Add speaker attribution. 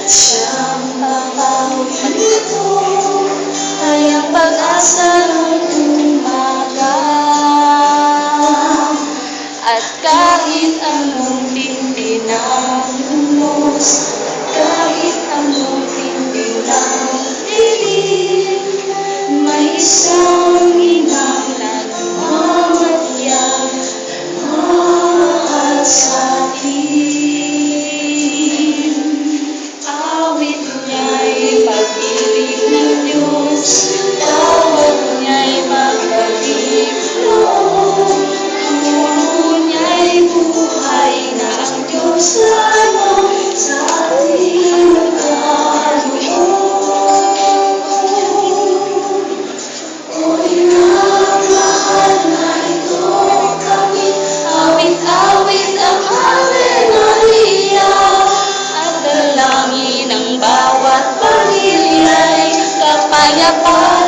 Speaker 1: Siyang papawid ko ay ang pag-asa ng umaga. At kahit anong tindi ng unos, kahit anong tindi ng dilim, may isang inang nagmamatiyak, mahal sa atin. Awit niya'y pag-ibig ng Diyos, tawag niya'y magbalik loob. Turo niya'y buhay na ang Diyos lamang sa ating nagkaloob. Oy, mahal na ito kami, awit-awit ang Ave Maria. At dalangin ng bawat pamilya'y kapayapaan.